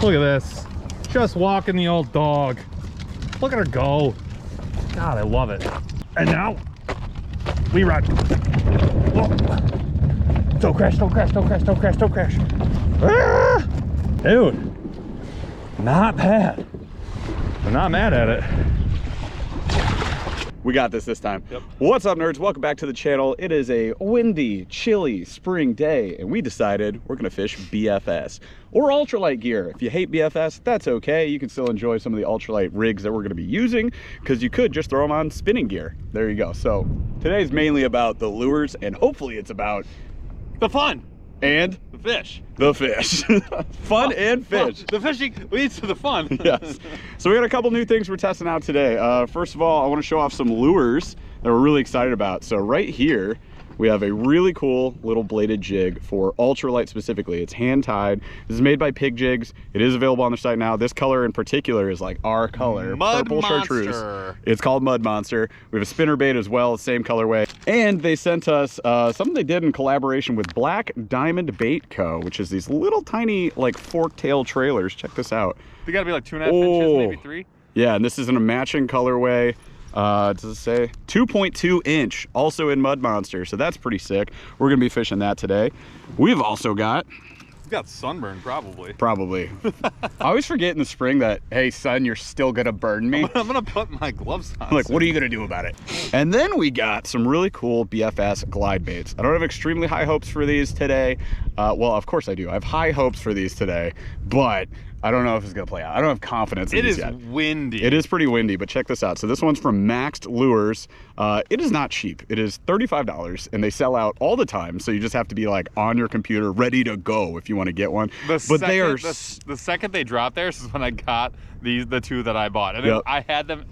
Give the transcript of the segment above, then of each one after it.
Look at this. Just walking the old dog. Look at her go. God, I love it. And now, we run. Whoa. Don't crash, don't crash, don't crash, don't crash, don't crash. Ah! Dude, not bad. I'm not mad at it. We got this time. Yep. What's up, nerds? Welcome back to the channel. It is a windy, chilly spring day, and we decided we're gonna fish BFS or ultralight gear. If you hate BFS, that's okay. You can still enjoy some of the ultralight rigs that we're gonna be using, because you could just throw them on spinning gear. There you go. So today's mainly about the lures, and hopefully it's about The fun. and The fish. the fish. Fun and fish. The fishing leads to the fun. Yes. So we got a couple new things we're testing out today. First of all, I want to show off some lures that we're really excited about. So right here, we have a really cool little bladed jig for ultralight specifically. It's hand tied. This is made by Pig Jigs. It is available on their site now. This color in particular is like our color, Mud purple Monster. chartreuse. It's called Mud Monster. We have a spinner bait as well, same colorway. And they sent us something they did in collaboration with Black Diamond Bait Co., which is these little tiny like fork tail trailers. Check this out. They gotta be like 2.5 inches, maybe 3. Yeah, and this is in a matching colorway. Does it say 2.2 inch, also in Mud Monster, so that's pretty sick. We're gonna be fishing that today. We've also got sunburn, probably. I always forget in the spring that, hey son, you're still gonna burn me. I'm gonna put my gloves on. I'm like, what are you gonna do about it? And then we got some really cool BFS glide baits. I don't have extremely high hopes for these today. Well, of course I do. I have high hopes for these today, but I don't know if it's gonna play out. I don't have confidence in these yet. It is windy. It is pretty windy, but check this out. So this one's from Maxed Lures. It is not cheap. It is $35, and they sell out all the time. So you just have to be like on your computer, ready to go if you want to get one. The second they dropped there is when I got the two that I bought, and Yep. I had them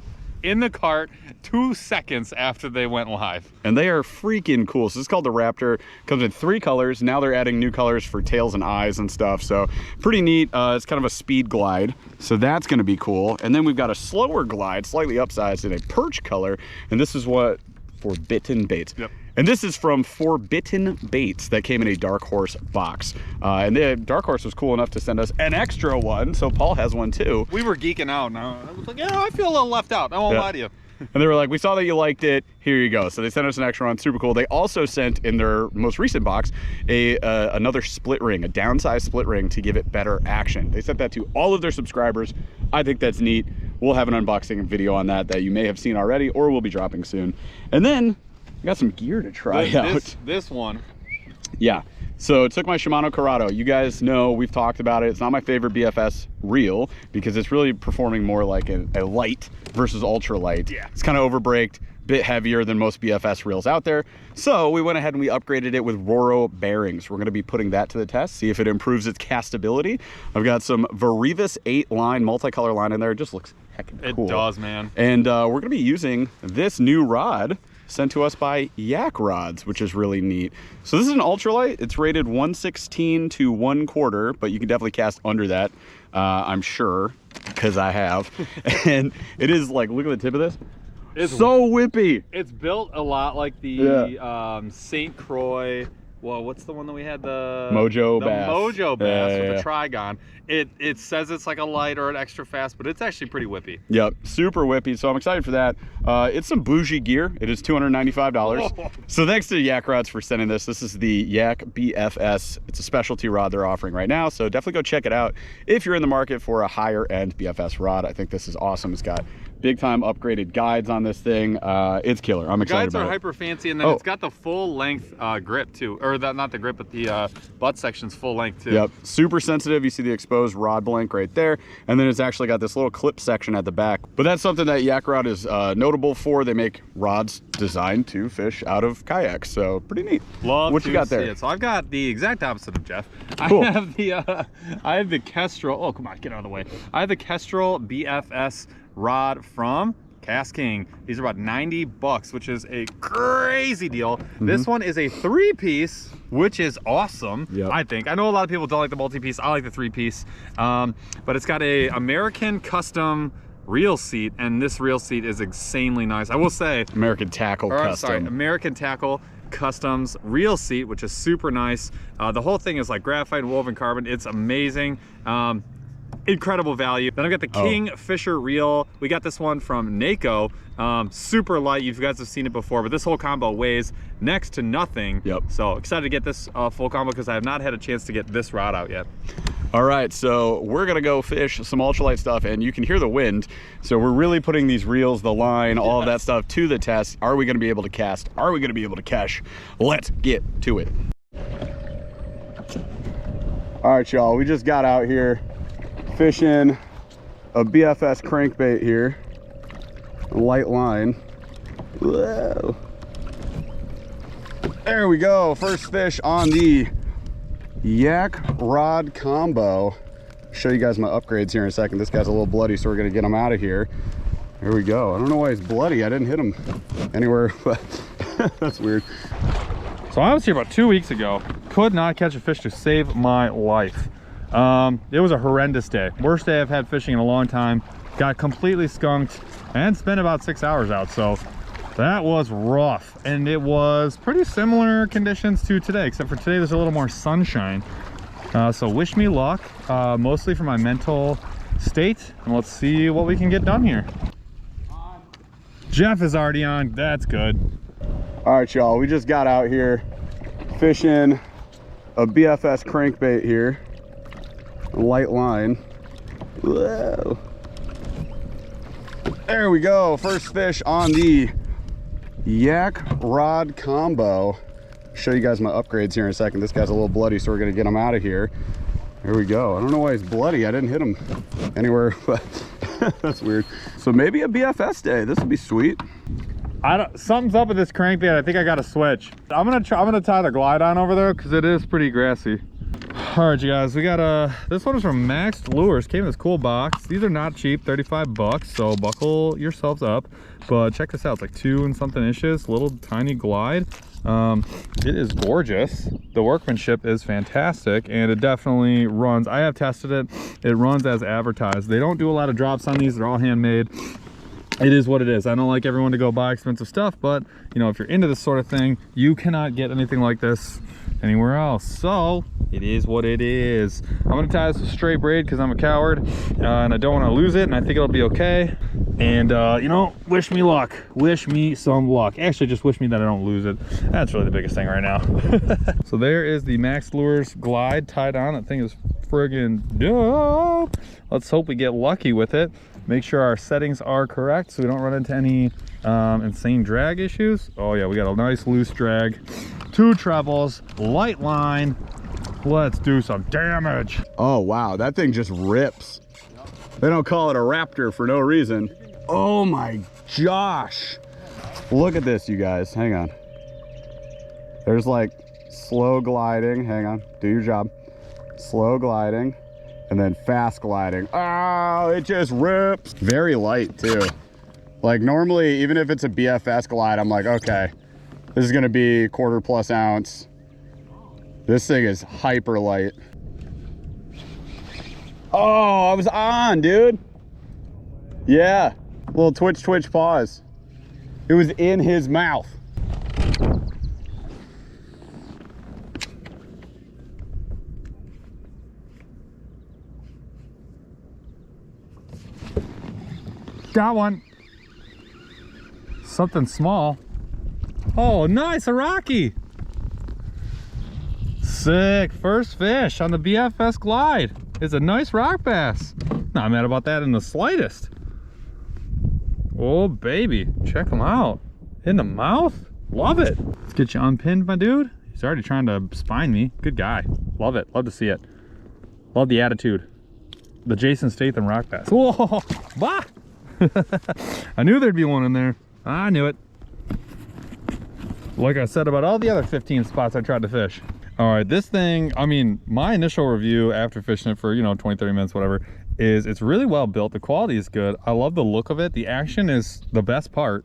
in the cart 2 seconds after they went live. And they are freaking cool. So this is called the Raptor. Comes in 3 colors. Now they're adding new colors for tails and eyes and stuff. So pretty neat. It's kind of a speed glide. So that's going to be cool. And then we've got a slower glide, slightly upsized in a perch color. And this is what Forbidden Baits. Yep. And this is from Forbidden Baits that came in a Dark Horse box. And the Dark Horse was cool enough to send us an extra one. So Paul has one too. We were geeking out. Now I was like, yeah, I feel a little left out. I won't lie to you. And they were like, we saw that you liked it, here you go. So they sent us an extra one, super cool. They also sent in their most recent box another split ring, a downsized split ring to give it better action. They sent that to all of their subscribers. I think that's neat. We'll have an unboxing video on that you may have seen already, or we'll be dropping soon. And then we got some gear to try out. This one. Yeah. So it took my Shimano Corrado. You guys know, we've talked about it. It's not my favorite BFS reel because it's really performing more like a light versus ultralight. Yeah. It's kind of overbraked, bit heavier than most BFS reels out there. So we went ahead and we upgraded it with Roro bearings. We're gonna be putting that to the test, see if it improves its castability. I've got some Varivas 8 line, multicolor line in there. It just looks heckin' cool. It does, man. And we're gonna be using this new rod sent to us by Yak Rods, which is really neat. So this is an ultralight. It's rated 1/16 to 1/4, but you can definitely cast under that, I'm sure, because I have. And it is like, look at the tip of this. It's so whippy. It's built a lot like the St. Croix. Well, what's the one that we had? The Mojo Bass. Mojo Bass with the Trigon. It says it's like a light or an extra fast, but it's actually pretty whippy. Yep, super whippy. So I'm excited for that. It's some bougie gear. It is $295. Whoa. So thanks to Yak Rods for sending this. This is the Yak BFS. It's a specialty rod they're offering right now. So definitely go check it out if you're in the market for a higher end BFS rod. I think this is awesome. It's got big time upgraded guides on this thing. It's killer. I'm excited about it. Guides are hyper fancy, and then it's got the full length grip too, or not the grip, but the butt section's full length too. Yep, super sensitive. You see the exposed rod blank right there, and then it's actually got this little clip section at the back. But that's something that Yak Rod is notable for. They make rods designed to fish out of kayaks, so pretty neat. Love what you got there? So I've got the exact opposite of Jeff. Cool. I have the Kestrel. Oh, come on, get out of the way. I have the Kestrel BFS rod from Cast King. These are about 90 bucks, which is a crazy deal. This one is a 3-piece, which is awesome. Yep. I think. I know a lot of people don't like the multi-piece. I like the 3-piece, but it's got a American custom reel seat, and this reel seat is insanely nice. I will say American Tackle Custom. Sorry, American Tackle Customs reel seat, which is super nice. The whole thing is like graphite and woven carbon. It's amazing. incredible value. Then I've got the Kingfisher reel. We got this one from Naco. Super light. You guys have seen it before, but this whole combo weighs next to nothing. Yep. So excited to get this full combo because I have not had a chance to get this rod out yet. All right, so we're gonna go fish some ultralight stuff, and you can hear the wind. So we're really putting these reels, the line, all of that stuff to the test. Are we gonna be able to cast? Are we gonna be able to catch? Let's get to it. All right, y'all, we just got out here fishing a BFS crankbait here, a light line. Whoa. There we go, first fish on the yak rod combo. Show you guys my upgrades here in a second. This guy's a little bloody, so we're gonna get him out of here. Here we go. I don't know why he's bloody. I didn't hit him anywhere, but that's weird. So I was here about 2 weeks ago. Could not catch a fish to save my life. It was a horrendous day. Worst day I've had fishing in a long time. Got completely skunked and spent about 6 hours out. So that was rough. And it was pretty similar conditions to today, except for today there's a little more sunshine. So wish me luck, mostly for my mental state. And let's see what we can get done here. Jeff is already on. That's good. All right, y'all, we just got out here fishing a BFS crankbait here, a light line. Whoa. There we go, first fish on the yak rod combo. Show you guys my upgrades here in a second. This guy's a little bloody, so we're gonna get him out of here. Here we go. I don't know why he's bloody. I didn't hit him anywhere, but that's weird. So maybe a BFS day. This would be sweet. Something's up with this crankbait. I think I got to switch. I'm gonna tie the glide on over there because it is pretty grassy. All right, you guys, we got this one is from Maxed Lures. Came in this cool box. These are not cheap, 35 bucks, so buckle yourselves up. But check this out, it's like 2 and something inches, little tiny glide. It is gorgeous. The workmanship is fantastic, and it definitely runs. I have tested it. It runs as advertised. They don't do a lot of drops on these. They're all handmade. It is what it is. I don't like everyone to go buy expensive stuff, but you know, if you're into this sort of thing, you cannot get anything like this anywhere else. So it is what it is. I'm gonna tie this with straight braid because I'm a coward and I don't want to lose it, and I think it'll be okay. And you know, wish me luck. Wish me some luck. Actually, just wish me that I don't lose it. That's really the biggest thing right now. So there is the Max Lures glide tied on. That thing is friggin' dope. Let's hope we get lucky with it. Make sure our settings are correct so we don't run into any insane drag issues. Oh yeah, we got a nice loose drag, 2 trebles, light line. Let's do some damage. Oh wow, that thing just rips. They don't call it a Raptor for no reason. Oh my gosh. Look at this, you guys. Hang on. There's like slow gliding. Hang on, do your job. Slow gliding. And then fast gliding. Oh, it just rips. Very light too. Like normally, even if it's a BFS glide, I'm like, okay, this is gonna be 1/4+ ounce. This thing is hyper light. Oh, I was on, dude. Yeah, little twitch pause. It was in his mouth. Got one. Something small. Oh, nice, a Rocky. Sick, first fish on the BFS glide. It's a nice rock bass. Not mad about that in the slightest. Oh baby, check him out. In the mouth, love it. Let's get you unpinned, my dude. He's already trying to spine me. Good guy, love it, love to see it. Love the attitude. The Jason Statham rock bass. Whoa, bah! I knew there'd be one in there. I knew it. Like I said about all the other 15 spots I tried to fish. All right, this thing, I mean, my initial review after fishing it for, you know, 20, 30 minutes, whatever, is it's really well built. The quality is good. I love the look of it. The action is the best part.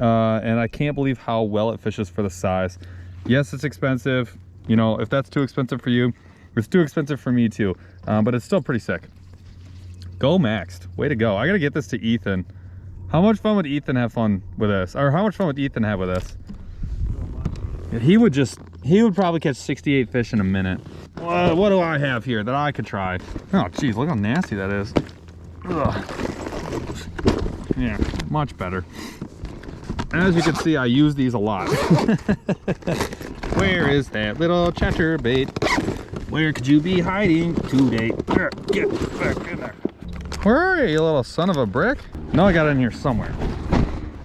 And I can't believe how well it fishes for the size. Yes, it's expensive. You know, if that's too expensive for you, it's too expensive for me too. But it's still pretty sick. Go Maxed. Way to go. I gotta get this to Ethan. How much fun would Ethan have fun with this? Or how much fun would Ethan have with this? He would just He would probably catch 68 fish in a minute. What do I have here that I could try? Oh, geez, look how nasty that is. Ugh. Yeah, much better. As you can see, I use these a lot. Where is that little chatterbait? Where could you be hiding today? Get back in there. Where are you little son of a brick? No, I got it in here somewhere.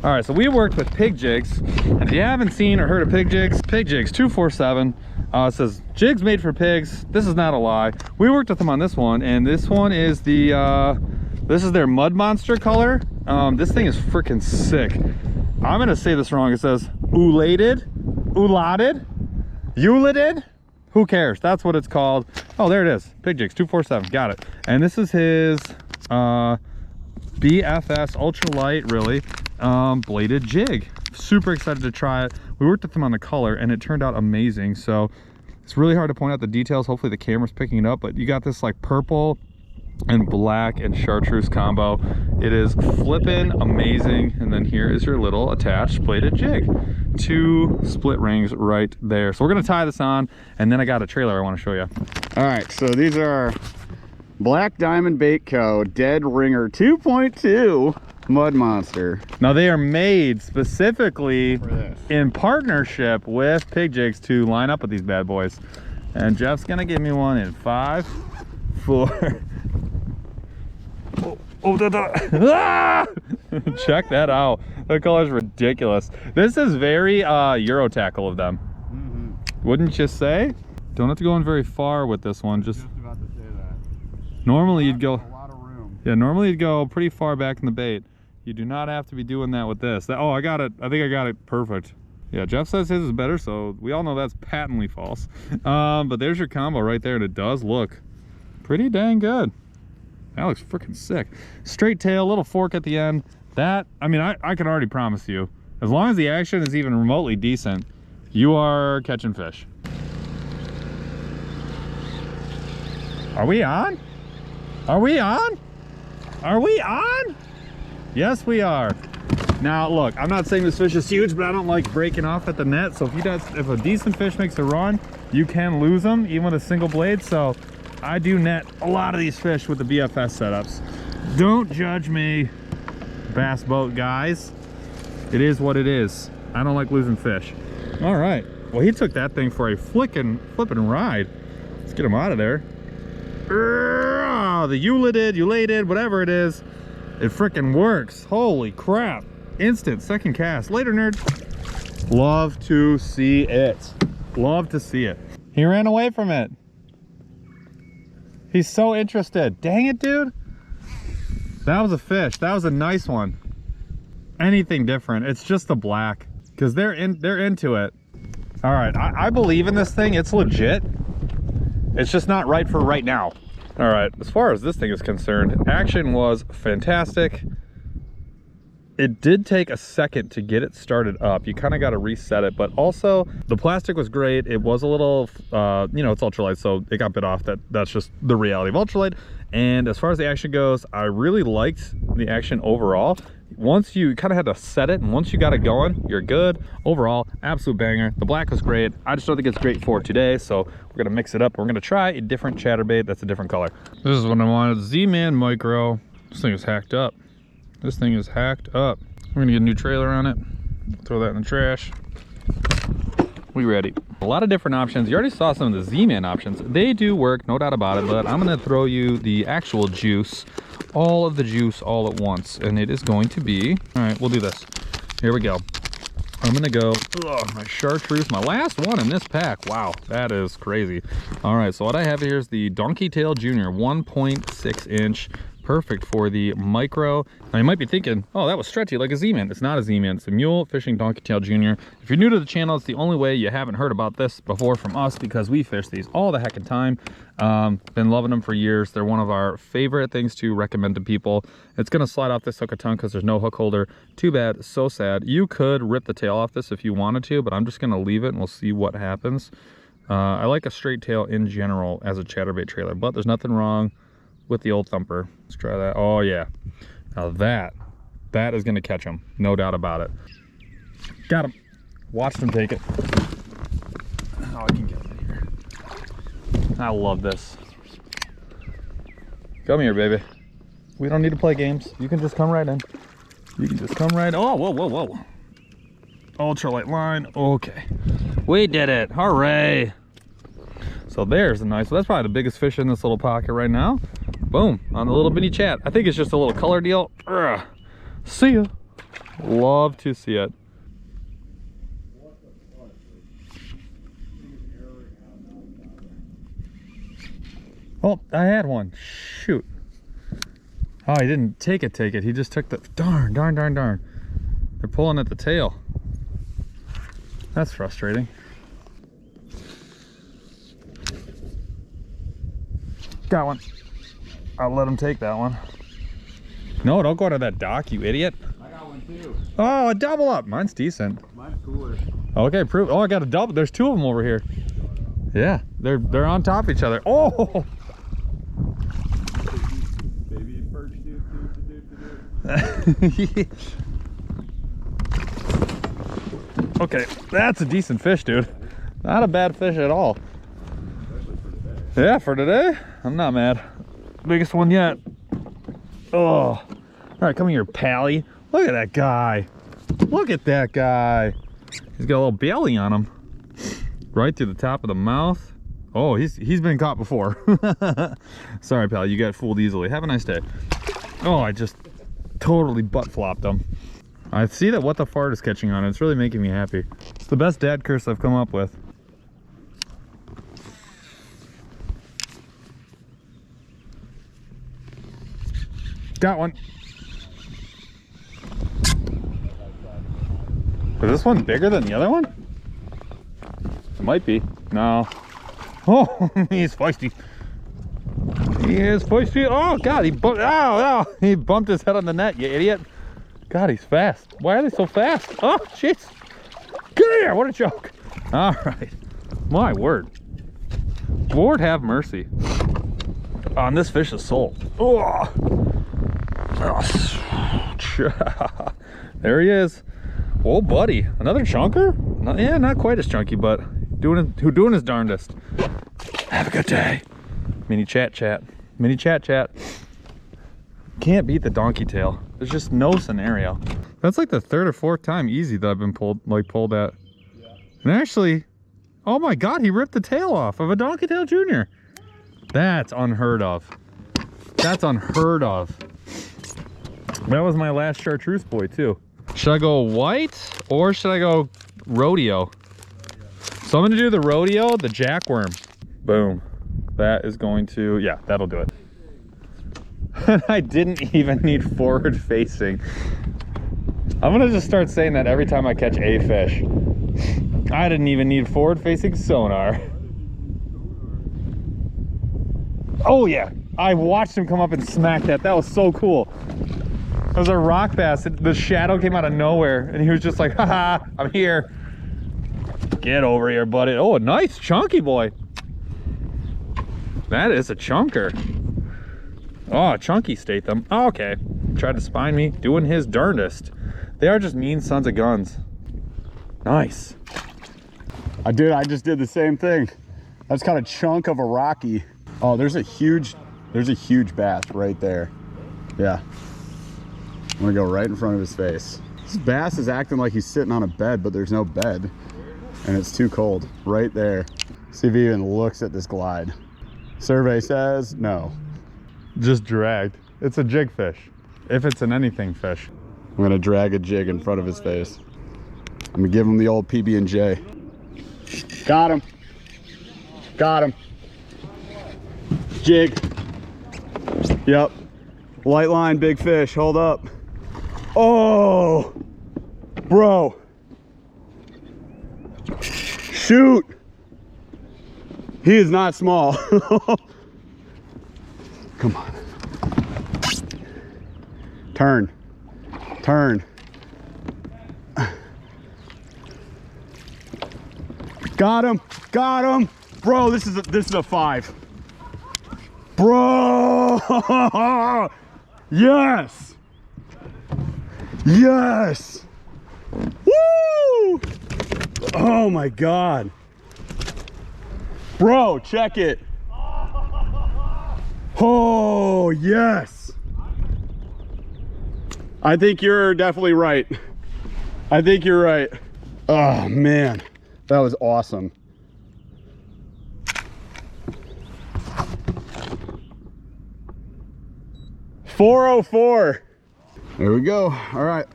All right, so we worked with Pig Jigs. And if you haven't seen or heard of Pig Jigs 247. It says jigs made for pigs. This is not a lie. We worked with them on this one, and this one is the this is their mud monster color. This thing is freaking sick. I'm gonna say this wrong. It says ulated, who cares? That's what it's called. Oh, there it is. Pig Jigs 247. Got it. And this is his BFS ultralight, really, bladed jig. Super excited to try it. We worked with them on the color and it turned out amazing. So it's really hard to point out the details. Hopefully the camera's picking it up, but you got this like purple and black and chartreuse combo. It is flippin' amazing. And then here is your little attached bladed jig. 2 split rings right there. So we're gonna tie this on, and then I got a trailer I want to show you. All right, so these are Black Diamond Bait Co. Dead Ringer 2.2 Mud Monster. Now they are made specifically in partnership with Pig Jigs to line up with these bad boys. And Jeff's gonna give me one in 5, 4. Check that out. The color's ridiculous. This is very Euro tackle of them. Wouldn't you say? Don't have to go in very far with this one. Just about to say that. Normally you'd go a lot of room. Yeah, normally you'd go pretty far back in the bait. You do not have to be doing that with this. Oh, I got it. I think I got it perfect. Yeah, Jeff says his is better, so we all know that's patently false. But there's your combo right there, and it does look pretty dang good. That looks freaking sick. Straight tail, little fork at the end. That, I mean, I can already promise you, as long as the action is even remotely decent, you are catching fish. Are we on? Are we on? Are we on? Yes, we are. Now, look, I'm not saying this fish is huge, but I don't like breaking off at the net. So if a decent fish makes a run, you can lose them, even with a single blade. So I do net a lot of these fish with the BFS setups. Don't judge me, bass boat guys. It is what it is. I don't like losing fish. All right. Well, he took that thing for a flipping ride. Let's get him out of there. The ulated, whatever it is. It freaking works. Holy crap. Instant second cast. Later, nerd. Love to see it. Love to see it. He ran away from it. He's so interested. Dang it, dude. That was a fish. That was a nice one. Anything different. It's just the black. Because they're into it. All right. I believe in this thing. It's legit. It's just not right for right now. All right, as far as this thing is concerned, action was fantastic. It did take a second to get it started up. You kind of got to reset it, but also the plastic was great. It was a little, you know, it's ultralight, so it got bit off. That's just the reality of ultralight. And as far as the action goes, I really liked the action overall. Once you kind of had to set it, and once you got it going, you're good. Overall, absolute banger. The black was great. I just don't think it's great for today, so we're gonna mix it up. We're gonna try a different chatterbait that's a different color. This is what I wanted. Z-Man Micro. This thing is hacked up. This thing is hacked up. We're gonna get a new trailer on it. Throw that in the trash. We ready. A lot of different options. You already saw some of the Z-Man options. They do work, no doubt about it, but I'm gonna throw you the actual juice, all of the juice all at once, and it is going to be, all right, we'll do this. Here we go. I'm gonna go, my chartreuse, my last one in this pack. Wow, that is crazy. All right, so what I have here is the Donkey Tail Junior 1.6 inch. Perfect for the micro. Now you might be thinking, oh, that was stretchy like a Z-Man. It's not a Z-Man, it's a Mule Fishing Donkey Tail Junior. If you're new to the channel, it's the only way you haven't heard about this before from us, because we fish these all the heckin' time. Been loving them for years. They're one of our favorite things to recommend to people. It's gonna slide off this hook a ton because there's no hook holder. Too bad, so sad. You could rip the tail off this if you wanted to, but I'm just gonna leave it and we'll see what happens. I like a straight tail in general as a chatterbait trailer, but there's nothing wrong with the old thumper. Let's try that. Oh yeah, now that is gonna catch him, no doubt about it. Got him. Watched him take it. I love this. Come here, baby. We don't need to play games. You can just come right in. You can just come right. Oh, whoa, whoa, whoa. Ultralight line. Okay. We did it. Hooray. So there's a nice, that's probably the biggest fish in this little pocket right now. Boom, on the little mini chat. I think it's just a little color deal. Ugh. See ya. Love to see it. Oh, I had one. Shoot. Oh, he didn't take it. He just took the, darn. They're pulling at the tail. That's frustrating. Got one. I'll let him take that one. No, don't go to that dock, you idiot. I got one too. Oh, a double up. Mine's decent. Mine's cooler. Okay, prove. Oh, I got a double. There's two of them over here. Yeah, they're on top of each other. Oh! Baby perch, Okay, that's a decent fish, dude. Not a bad fish at all. Yeah, for today, I'm not mad. Biggest one yet. Oh, all right, come here, Pally. Look at that guy. Look at that guy. He's got a little belly on him. Right through the top of the mouth. Oh, he's been caught before. Sorry, Pally, you got fooled easily. Have a nice day. Oh, I just totally butt flopped him. I see that what the fart is catching on. It's really making me happy. It's the best dad curse I've come up with. Got one. Is this one bigger than the other one? It might be. No. Oh, he's feisty. He is feisty. Oh God, he bumped. Oh, he bumped his head on the net. You idiot. God, he's fast. Why are they so fast? Oh, jeez. Get here. What a joke. All right. My word. Lord have mercy on this fish's soul. Oh. There he is. Oh, buddy. Another chunker? Yeah, not quite as chunky, but doing his darndest. Have a good day. Mini chat. Mini chat. Can't beat the donkey tail. There's just no scenario. That's like the third or fourth time easy that I've been pulled at. Yeah. And actually, oh my God, he ripped the tail off of a donkey tail junior. That's unheard of. That's unheard of. That was my last chartreuse boy too. Should I go white or should I go rodeo? So I'm gonna do the rodeo, the jackworm. Boom. That is going to, yeah, that'll do it. I didn't even need forward facing. I'm gonna just start saying that every time I catch a fish. I didn't even need forward facing sonar. Oh yeah, I watched him come up and smack that. That was so cool. It was a rock bass. The shadow came out of nowhere and he was just like, haha, I'm here. Get over here, buddy. Oh, a nice chunky boy. That is a chunker. Oh, chunky Statham. Oh, okay. Tried to spine me, doing his darndest. They are just mean sons of guns. Nice. I just did the same thing. That's kind of chunk of a rocky. Oh, there's a huge bass right there. Yeah. I'm gonna go right in front of his face. This bass is acting like he's sitting on a bed, but there's no bed. And it's too cold. Right there. See if he even looks at this glide. Survey says no. Just dragged. It's a jig fish. If it's an anything fish. I'm gonna drag a jig in front of his face. I'm gonna give him the old PB&J. Got him. Got him. Jig. Yep. Light line, big fish. Hold up. Oh, bro. Shoot. He is not small. Come on. Turn. Got him. Bro, this is a 5. Bro. Yes. Woo. Oh my God. Bro, check it. Oh, yes. I think you're definitely right. I think you're right. Oh, man. That was awesome. .404. There we go. All right,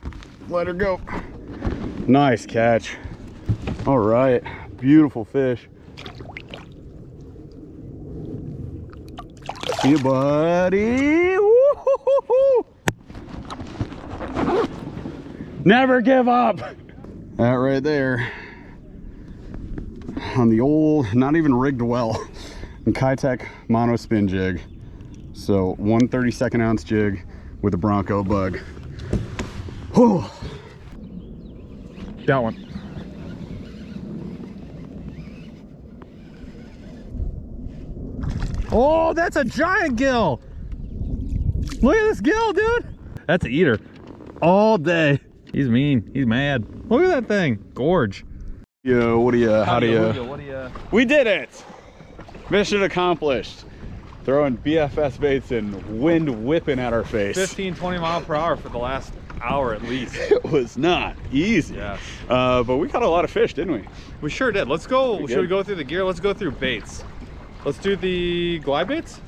let her go. Nice catch. All right, beautiful fish. See you, buddy. Woo-hoo-hoo-hoo. Never give up. That right there on the old, not even rigged well, Kitech mono spin jig. So 1/32 ounce jig with a Bronco bug. Whew. That one. Oh, that's a giant gill. Look at this gill, dude. That's an eater all day. He's mean. He's mad. Look at that thing. Gorge. Yo, what do you, how do you? What do you? We did it. Mission accomplished. Throwing BFS baits and wind whipping at our face. 15, 20 miles per hour for the last hour at least. It was not easy. Yes. But we caught a lot of fish, didn't we? We sure did. Let's go. Should we go through the gear? Let's go through baits. Let's do the glide baits.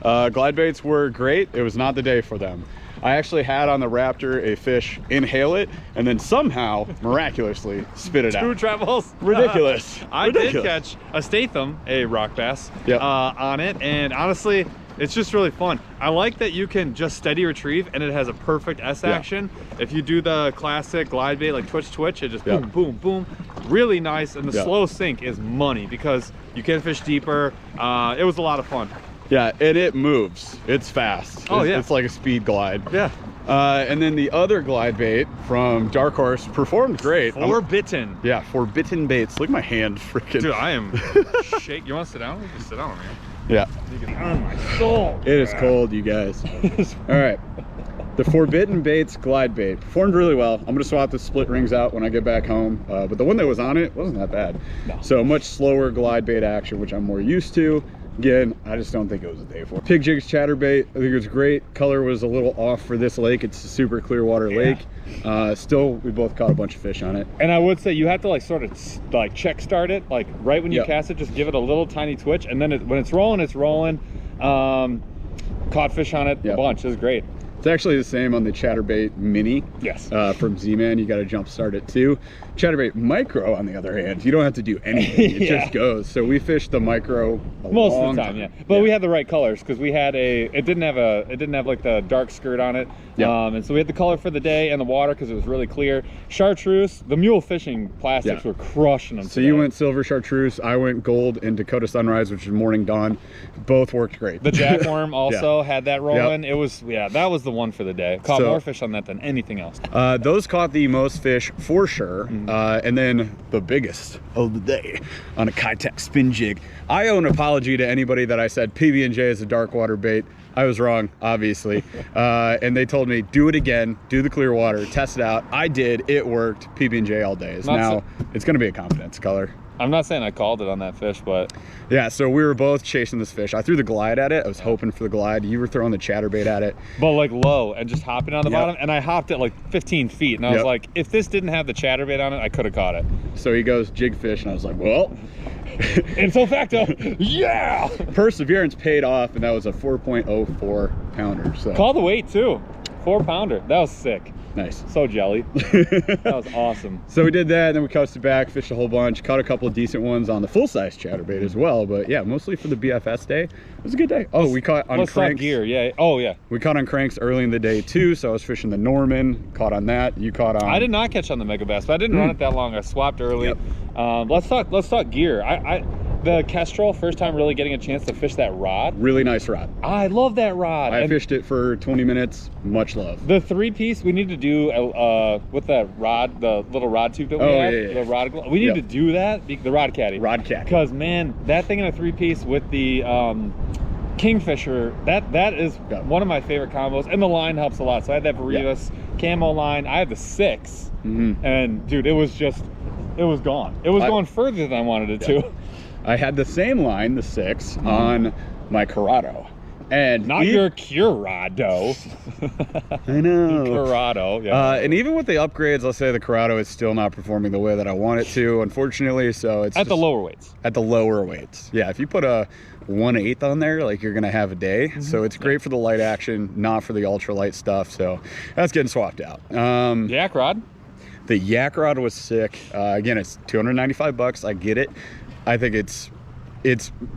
Glide baits were great. It was not the day for them. I actually had on the Raptor a fish inhale it and then somehow miraculously spit it out. Two travels. Ridiculous. I did catch a Statham, a rock bass, yep. On it, and honestly, it's just really fun. I like that you can just steady retrieve and it has a perfect S action. If you do the classic glide bait like twitch, it just boom, boom, boom. Really nice, and the slow sink is money because you can fish deeper. It was a lot of fun. Yeah, and it moves. It's fast. Oh, yeah. It's like a speed glide. Yeah. And then the other glide bait from Dark Horse performed great. Forbidden. Yeah, Forbidden baits. Look at my hand freaking. Dude, I am shake. You want to sit down? We can sit down, man. Yeah. On my soul. It is cold, you guys. All right. The Forbidden Baits glide bait performed really well. I'm gonna swap the split rings out when I get back home, but the one that was on it wasn't that bad. No. So much slower glide bait action, which I'm more used to. Again, I just don't think it was a day for it. Pig Jigs chatterbait, I think it was great. Color was a little off for this lake. It's a super clear water lake. Still, we both caught a bunch of fish on it. And I would say you have to like sort of like check start it, like right when you cast it, just give it a little tiny twitch, and then when it's rolling, it's rolling. Caught fish on it a bunch. It was great. It's actually the same on the Chatterbait Mini. Yes. From Z-Man, you got to jump start it too. Chatterbait Micro, on the other hand, you don't have to do anything. It just goes. So we fished the Micro most of the time, But we had the right colors because we had it didn't have like the dark skirt on it. And so we had the color for the day and the water because it was really clear. Chartreuse, the Mule fishing plastics were crushing them. So you went silver chartreuse, I went gold in Dakota Sunrise, which is morning dawn. Both worked great. The jackworm also had that rolling. It was that was the one for the day. Caught more fish on that than anything else. Those caught the most fish for sure. And then the biggest of the day on a Kitech spin jig. I owe an apology to anybody that I said PB&J is a dark water bait. I was wrong, obviously. And they told me, do it again, do the clear water, test it out. I did, it worked. PB&J all day. Now it's gonna be a confidence color. I'm not saying I called it on that fish, but yeah, so we were both chasing this fish. I threw the glide at it. I was hoping for the glide. You were throwing the chatterbait at it. But like low and just hopping on the bottom. And I hopped it like 15 feet. And I was like, if this didn't have the chatterbait on it, I could have caught it. So he goes jig fish, and I was like, well. Ipso facto, yeah! Perseverance paid off, and that was a 4.04 pounder. So call the weight too. 4-pounder. That was sick. Nice. So jelly. That was awesome. So we did that, and then we coasted back, fished a whole bunch, caught a couple of decent ones on the full-size chatterbait as well. But yeah, mostly for the BFS day. It was a good day. Oh, we caught on cranks. Gear, yeah. Oh, yeah. We caught on cranks early in the day too, so I was fishing the Norman, caught on that. You caught on. I did not catch on the Mega Bass, but I didn't run it that long. I swapped early. Let's talk gear. The Kestrel, first time really getting a chance to fish that rod. Really nice rod. I love that rod. I fished it for 20 minutes. Much love. The 3-piece we need to do with that rod, the little rod tube that we have. The rod. We need to do that. The rod caddy. Rod caddy. Because man, that thing in a 3-piece with the Kingfisher, that is one of my favorite combos, and the line helps a lot. So I had that Varivas camo line. I had the 6, and dude, it was gone. It was going further than I wanted it to. I had the same line, the 6, on my Corrado. And not your Curado. I know. Curado, yeah. And even with the upgrades, I'll say the Curado is still not performing the way that I want it to, unfortunately. So it's at the lower weights. At the lower weights, yeah. If you put a 1/8 on there, like, you're gonna have a day. So it's great for the light action, not for the ultralight stuff. So that's getting swapped out. Yak rod. The yak rod was sick. Again, it's 295 bucks. I get it. I think it's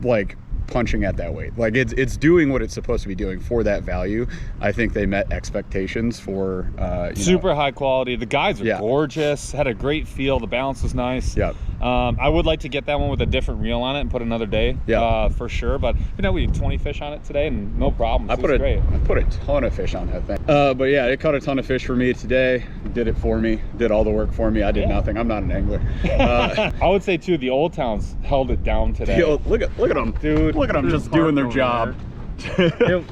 like punching at that weight. Like, it's doing what it's supposed to be doing for that value. I think they met expectations for super high quality. The guides are gorgeous, had a great feel, the balance was nice. Yeah. I would like to get that one with a different reel on it and put another day, for sure. But we had 20 fish on it today and no problem. I put a ton of fish on that thing. But yeah, it caught a ton of fish for me today. Did it for me, did all the work for me. I did nothing. I'm not an angler. I would say too, the Old Towns held it down today. Yo, look at them, dude. Look at them just doing their job.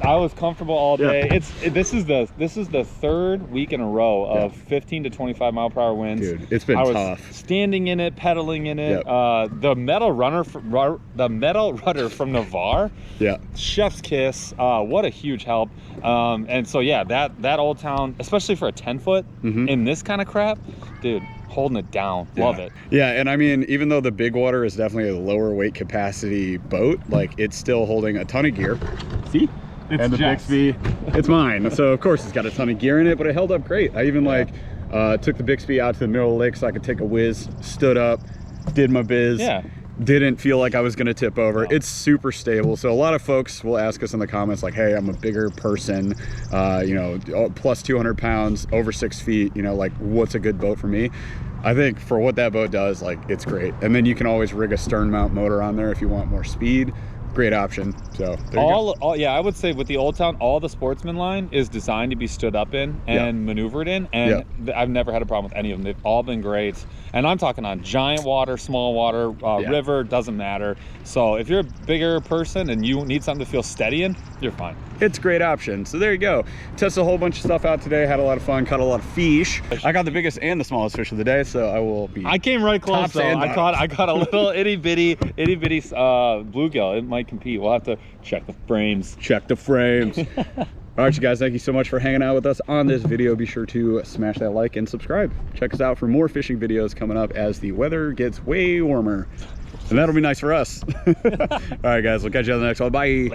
I was comfortable all day. This is the third week in a row of 15 to 25 mile per hour winds. Dude, it's been tough. I was standing in it, pedaling in it. The metal rudder from Navarre. Yeah. Chef's kiss. What a huge help. And so yeah, that Old Town, especially for a 10-foot in this kind of crap, dude, holding it down. Love it. Yeah, and I mean, even though the Big Water is definitely a lower weight capacity boat, like, it's still holding a ton of gear. See? And the Bixby, it's mine. So of course it's got a ton of gear in it, but it held up great. I even took the Bixby out to the middle of the lake so I could take a whiz, stood up, did my biz. Yeah. Didn't feel like I was gonna tip over. It's super stable. So a lot of folks will ask us in the comments like, hey, I'm a bigger person, plus 200 pounds, over 6 feet, like, what's a good boat for me? I think for what that boat does, like, it's great. And then you can always rig a stern mount motor on there if you want more speed. Great option. So yeah, I would say with the Old Town, all the Sportsman line is designed to be stood up in and maneuvered in, and I've never had a problem with any of them. They've all been great. And I'm talking on giant water, small water, river, doesn't matter. So if you're a bigger person and you need something to feel steady in, you're fine. It's a great option. So there you go. Tested a whole bunch of stuff out today. Had a lot of fun. Caught a lot of fish. I got the biggest and the smallest fish of the day, so I will be. I came right close though. I caught a little itty bitty bluegill. It might compete. We'll have to check the frames. Check the frames. All right, you guys, thank you so much for hanging out with us on this video. Be sure to smash that like and subscribe. Check us out for more fishing videos coming up as the weather gets way warmer. And that'll be nice for us. All right, guys, we'll catch you on the next one. Bye.